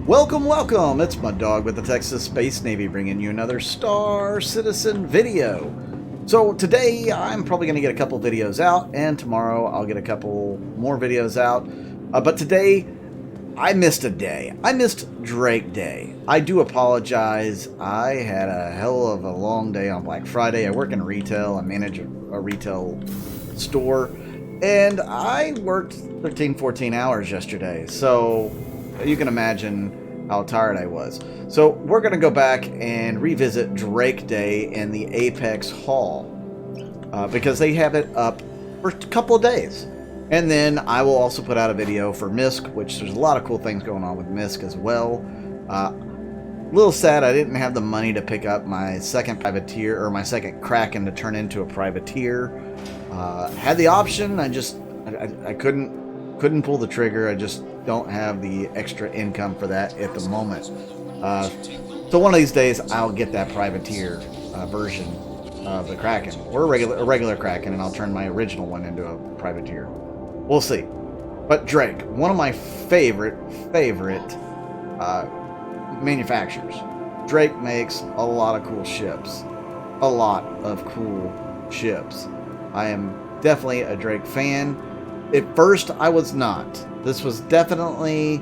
Welcome, welcome! It's my dog with the Texas Space Navy bringing you another Star Citizen video. So today I'm probably going to get a couple videos out, and tomorrow I'll get a couple more videos out. But today I missed a day. I missed Drake Day. I do apologize. I had a hell of a long day on Black Friday. I work in retail. I manage a retail store, and I worked 13, 14 hours yesterday. So you can imagine how tired I was. So we're going to go back and revisit Drake Day in the Apex Hall because they have it up for a couple of days. And then I will also put out a video for MISC, which there's a lot of cool things going on with MISC as well. A little sad I didn't have the money to pick up my second privateer, or my second Kraken to turn into a privateer. Had the option, I couldn't pull the trigger. I just don't have the extra income for that at the moment. So one of these days I'll get that privateer version of the Kraken, or a regular Kraken, and I'll turn my original one into a privateer. We'll see. But Drake, one of my favorite manufacturers. Drake makes a lot of cool ships. A lot of cool ships. I am definitely a Drake fan. At first, I was not. This was definitely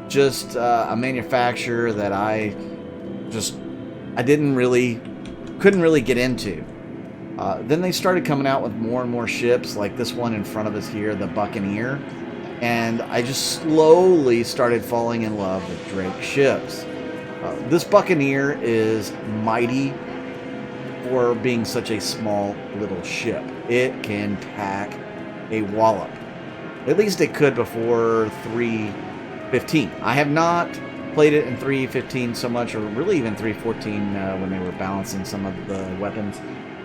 just a manufacturer that I couldn't really get into. Then they started coming out with more and more ships, like this one in front of us here, the Buccaneer, and I just slowly started falling in love with Drake ships. This Buccaneer is mighty for being such a small little ship. It can pack a wallop. At least it could before 3.15. I have not played it in 3.15 so much, or really even 3.14 when they were balancing some of the weapons.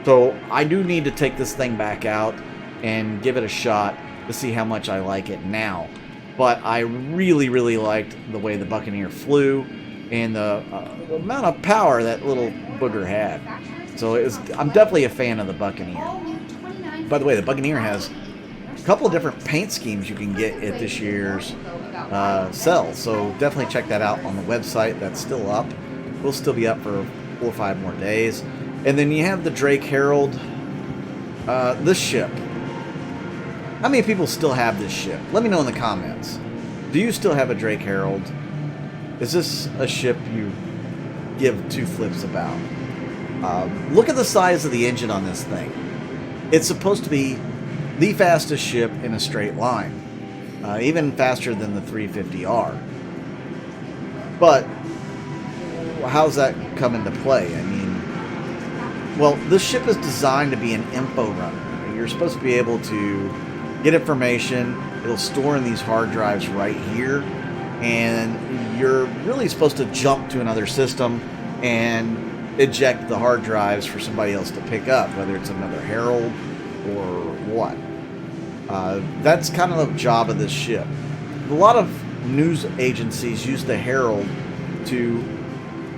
So I do need to take this thing back out and give it a shot to see how much I like it now. But I really, really liked the way the Buccaneer flew and the amount of power that little booger had. So I'm definitely a fan of the Buccaneer. By the way, the Buccaneer has a couple of different paint schemes you can get at this year's sale, so definitely check that out on the website. That's still up. We'll still be up for 4 or 5 more days. And then you have the Drake Herald. This ship, how many people still have this ship? Let me know in the comments. Do you still have a Drake Herald? Is this a ship you give 2 flips about? Look at the size of the engine on this thing. It's supposed to be the fastest ship in a straight line, even faster than the 350R. But how's that come into play? I mean, well, this ship is designed to be an info runner. You're supposed to be able to get information. It'll store in these hard drives right here, and you're really supposed to jump to another system and eject the hard drives for somebody else to pick up, whether it's another Herald or what. That's kind of the job of this ship. A lot of news agencies use the Herald to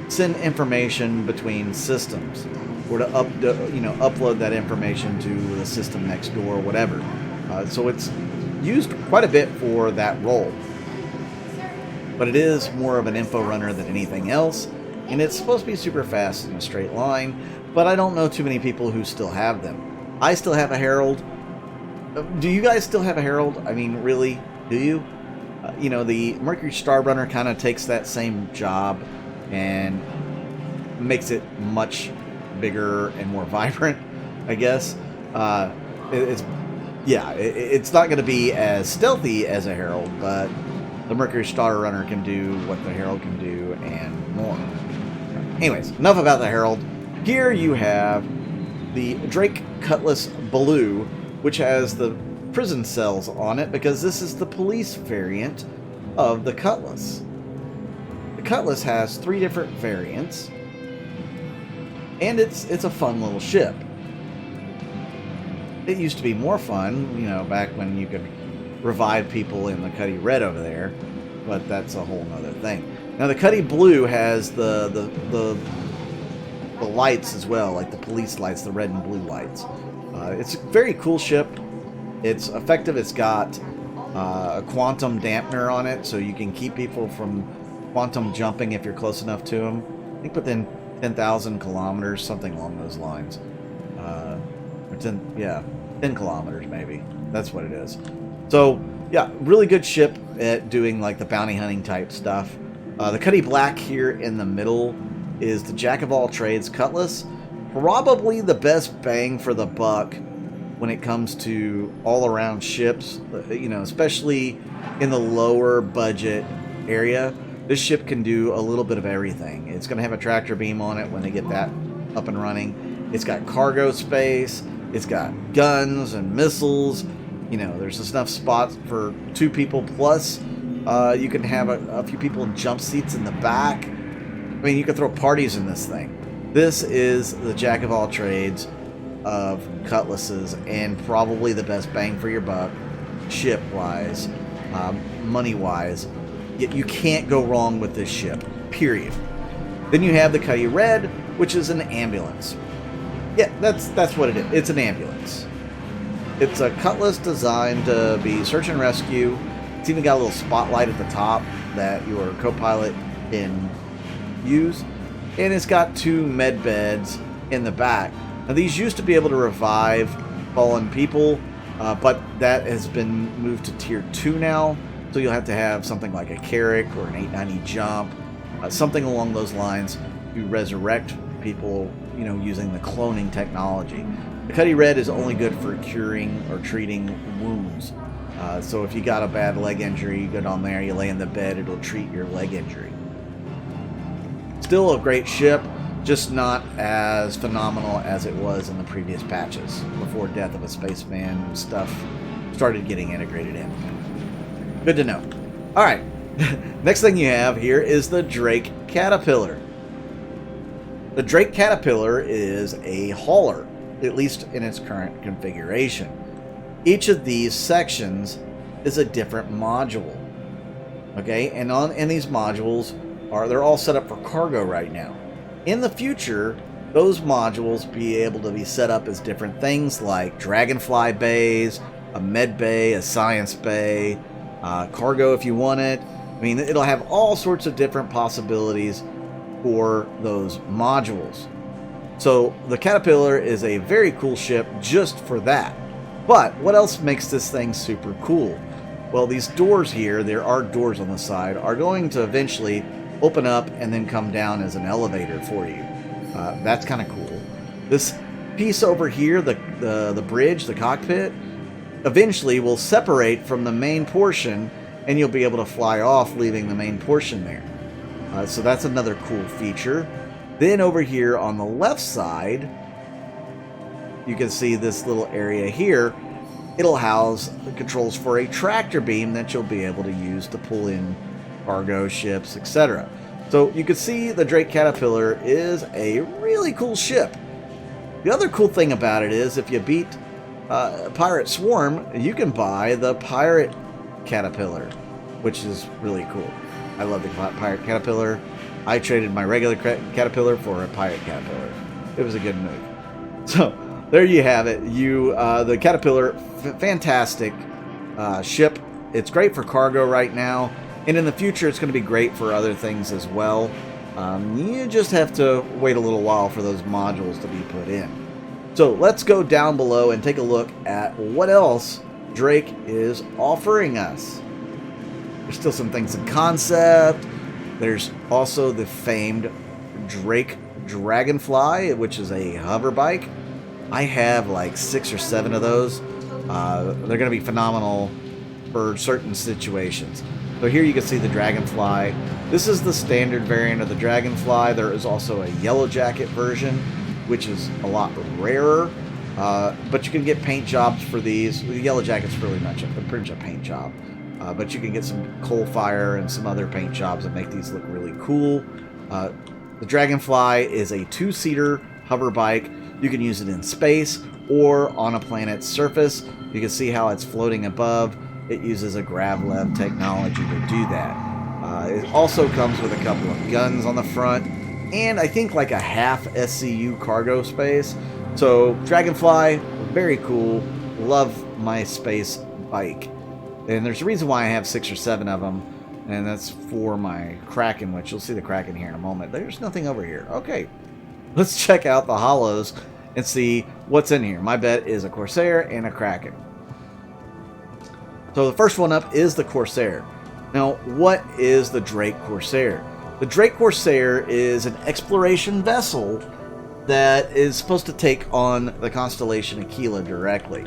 send information between systems, or to upload that information to the system next door, or whatever. So it's used quite a bit for that role. But it is more of an info runner than anything else, and it's supposed to be super fast in a straight line, but I don't know too many people who still have them. I still have a Herald. Do you guys still have a Herald? I mean, really? Do you? The Mercury Star Runner kind of takes that same job and makes it much bigger and more vibrant, I guess. It's not going to be as stealthy as a Herald, but the Mercury Star Runner can do what the Herald can do and more. Anyways, enough about the Herald. Here you have the Drake Cutlass Blue, which has the prison cells on it, because this is the police variant of the Cutlass. The Cutlass has 3 different variants, and it's a fun little ship. It used to be more fun, back when you could revive people in the Cuddy Red over there, but that's a whole nother thing. Now the Cuddy Blue has the lights as well, like the police lights, the red and blue lights. It's a very cool ship. It's effective. It's got a quantum dampener on it, so you can keep people from quantum jumping if you're close enough to them. I think within 10,000 kilometers, something along those lines. Or 10 kilometers maybe. That's what it is. So, yeah, really good ship at doing like the bounty hunting type stuff. The Cuddy Black here in the middle is the Jack of all trades Cutlass. Probably the best bang for the buck when it comes to all-around ships, you know, especially in the lower budget area. This ship can do a little bit of everything. It's going to have a tractor beam on it when they get that up and running. It's got cargo space. It's got guns and missiles. You know, there's enough spots for 2 people plus. You can have a few people in jump seats in the back. I mean, you can throw parties in this thing. This is the jack of all trades of cutlasses and probably the best bang for your buck, ship-wise, money-wise. Yet you can't go wrong with this ship, period. Then you have the Cuddy Red, which is an ambulance. Yeah, that's what it is. It's an ambulance. It's a cutlass designed to be search and rescue. It's even got a little spotlight at the top that your co-pilot can use. And it's got 2 med beds in the back. Now, these used to be able to revive fallen people, but that has been moved to Tier 2 now. So you'll have to have something like a Carrack or an 890 jump, something along those lines to resurrect people, you know, using the cloning technology. The Cuddy Red is only good for curing or treating wounds. So if you got a bad leg injury, you go down there, you lay in the bed, it'll treat your leg injury. Still a great ship, just not as phenomenal as it was in the previous patches before Death of a Spaceman stuff started getting integrated in. Good to know. All right, next thing you have here is the Drake Caterpillar. The Drake Caterpillar is a hauler, at least in its current configuration. Each of these sections is a different module. Okay, and these modules they're all set up for cargo right now. In the future, those modules be able to be set up as different things like Dragonfly bays, a med bay, a science bay, cargo if you want it. I mean, it'll have all sorts of different possibilities for those modules. So the Caterpillar is a very cool ship just for that. But what else makes this thing super cool? Well, these doors here, there are doors on the side, are going to eventually open up and then come down as an elevator for you. That's kind of cool. This piece over here, the bridge, the cockpit, eventually will separate from the main portion and you'll be able to fly off leaving the main portion there. So that's another cool feature. Then over here on the left side, you can see this little area here. It'll house the controls for a tractor beam that you'll be able to use to pull in cargo, ships, etc. So you can see the Drake Caterpillar is a really cool ship. The other cool thing about it is if you beat Pirate Swarm, you can buy the Pirate Caterpillar, which is really cool. I love the Pirate Caterpillar. I traded my regular Caterpillar for a Pirate Caterpillar. It was a good move. So there you have it. The Caterpillar, fantastic ship. It's great for cargo right now. And in the future, it's going to be great for other things as well. You just have to wait a little while for those modules to be put in. So let's go down below and take a look at what else Drake is offering us. There's still some things in concept. There's also the famed Drake Dragonfly, which is a hover bike. I have like 6 or 7 of those. They're going to be phenomenal for certain situations. So here you can see the Dragonfly. This is the standard variant of the Dragonfly. There is also a Yellow Jacket version, which is a lot rarer. But you can get paint jobs for these. The Yellow Jacket's pretty much a paint job. But you can get some coal fire and some other paint jobs that make these look really cool. The Dragonfly is a 2-seater hover bike. You can use it in space or on a planet's surface. You can see how it's floating above. It uses a gravlev technology to do that. It also comes with a couple of guns on the front and I think like a half SCU cargo space. So Dragonfly, very cool. Love my space bike. And there's a reason why I have 6 or 7 of them. And that's for my Kraken, which you'll see the Kraken here in a moment. There's nothing over here. Okay, let's check out the holos and see what's in here. My bet is a Corsair and a Kraken. So the first one up is the Corsair. Now, what is the Drake Corsair? The Drake Corsair is an exploration vessel that is supposed to take on the constellation Aquila directly.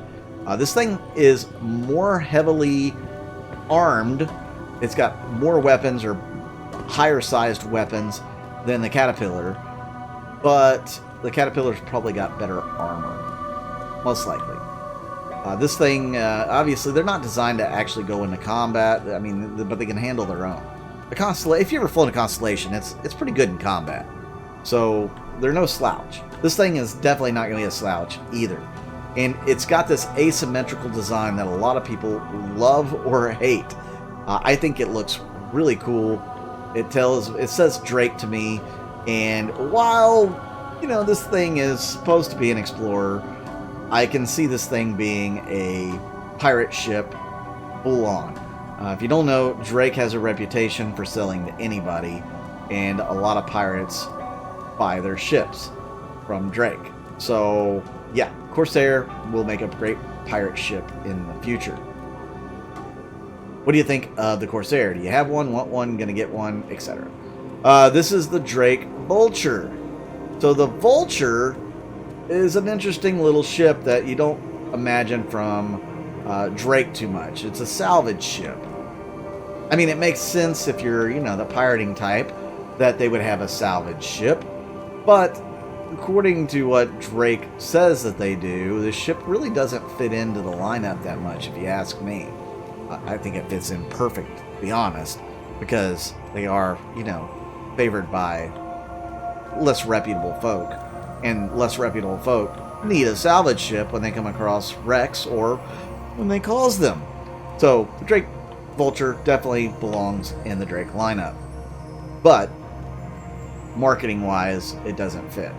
This thing is more heavily armed. It's got more weapons, or higher sized weapons, than the Caterpillar, but the Caterpillar's probably got better armor, most likely. This thing, obviously, they're not designed to actually go into combat. I mean, but they can handle their own. The Constellation, if you ever flown a Constellation, it's pretty good in combat. So they're no slouch. This thing is definitely not going to be a slouch either. And it's got this asymmetrical design that a lot of people love or hate. I think it looks really cool. It says Drake to me. And while, you know, this thing is supposed to be an explorer, I can see this thing being a pirate ship full on. If you don't know, Drake has a reputation for selling to anybody, and a lot of pirates buy their ships from Drake. So, yeah, Corsair will make a great pirate ship in the future. What do you think of the Corsair? Do you have one, want one, gonna get one, etc.? This is the Drake Vulture. So the Vulture is an interesting little ship that you don't imagine from Drake too much. It's a salvage ship. I mean, it makes sense if you're, you know, the pirating type, that they would have a salvage ship. But according to what Drake says that they do, the ship really doesn't fit into the lineup that much, if you ask me. I think it fits in perfect, to be honest, because they are, you know, favored by less reputable folk. And less reputable folk need a salvage ship when they come across wrecks or when they cause them. So the Drake Vulture definitely belongs in the Drake lineup. But marketing-wise, it doesn't fit.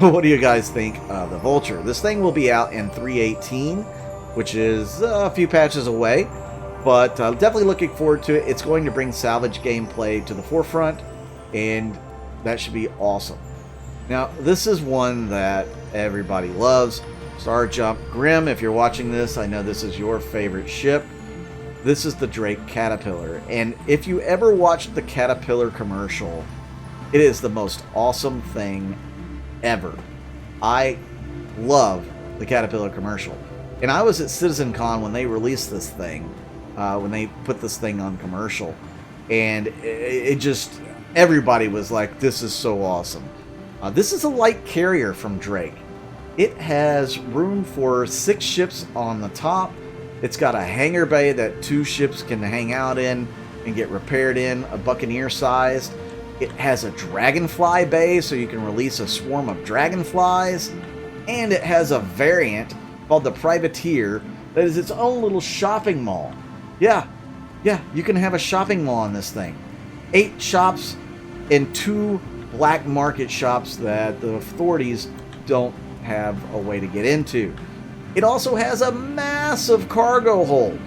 But what do you guys think of the Vulture? This thing will be out in 3.18, which is a few patches away. But definitely looking forward to it. It's going to bring salvage gameplay to the forefront, and that should be awesome. Now, this is one that everybody loves. Star Jump Grim, if you're watching this, I know this is your favorite ship. This is the Drake Caterpillar. And if you ever watched the Caterpillar commercial, it is the most awesome thing ever. I love the Caterpillar commercial. And I was at CitizenCon when they released this thing, when they put this thing on commercial. And it just, everybody was like, this is so awesome. This is a light carrier from Drake. It has room for 6 ships on the top. It's got a hangar bay that 2 ships can hang out in and get repaired in, a Buccaneer sized. It has a dragonfly bay, so you can release a swarm of dragonflies. And it has a variant called the Privateer that is its own little shopping mall. Yeah, you can have a shopping mall on this thing. 8 shops and 2 black market shops that the authorities don't have a way to get into. It also has a massive cargo hold.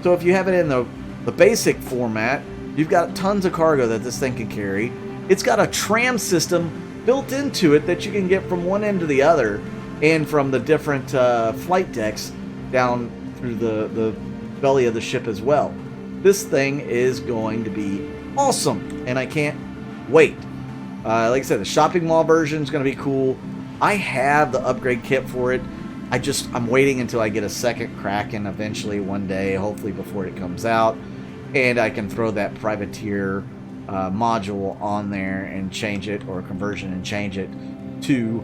So if you have it in the basic format, you've got tons of cargo that this thing can carry. It's got a tram system built into it that you can get from one end to the other, and from the different flight decks down through the belly of the ship as well. This thing is going to be awesome, and I can't wait. Like I said, the shopping mall version is going to be cool. I have the upgrade kit for it. I'm waiting until I get a second Kraken eventually one day, hopefully before it comes out, and I can throw that Privateer module on there and change it, or a conversion and change it to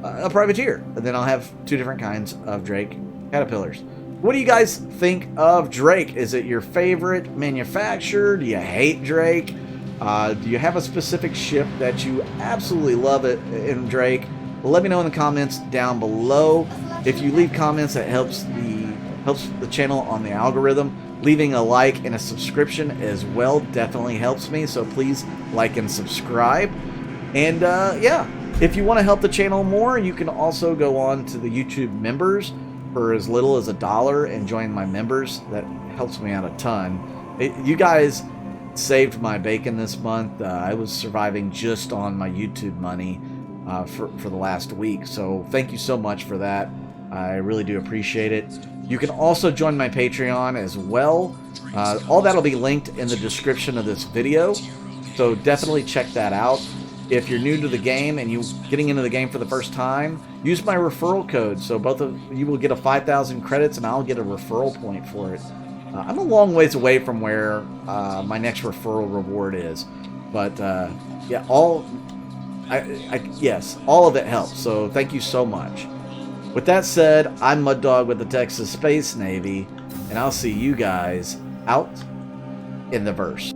a Privateer. And then I'll have 2 different kinds of Drake Caterpillars. What do you guys think of Drake? Is it your favorite manufacturer? Do you hate Drake? Do you have a specific ship that you absolutely love it in Drake? Let me know in the comments down below. If you leave comments, that helps the channel on the algorithm. Leaving a like and a subscription as well definitely helps me, so please like and subscribe. And yeah, if you want to help the channel more, you can also go on to the YouTube members for as little as $1 and join my members. That helps me out a ton. You guys saved my bacon this month. I was surviving just on my YouTube money for the last week. So thank you so much for that. I really do appreciate it. You can also join my Patreon as well. All that'll be linked in the description of this video. So definitely check that out. If you're new to the game and you're getting into the game for the first time, use my referral code. So both of you will get a 5,000 credits and I'll get a referral point for it. I'm a long ways away from where my next referral reward is. But yeah, yes, all of it helps. So thank you so much. With that said, I'm Mud Dog with the Texas Space Navy, and I'll see you guys out in the verse.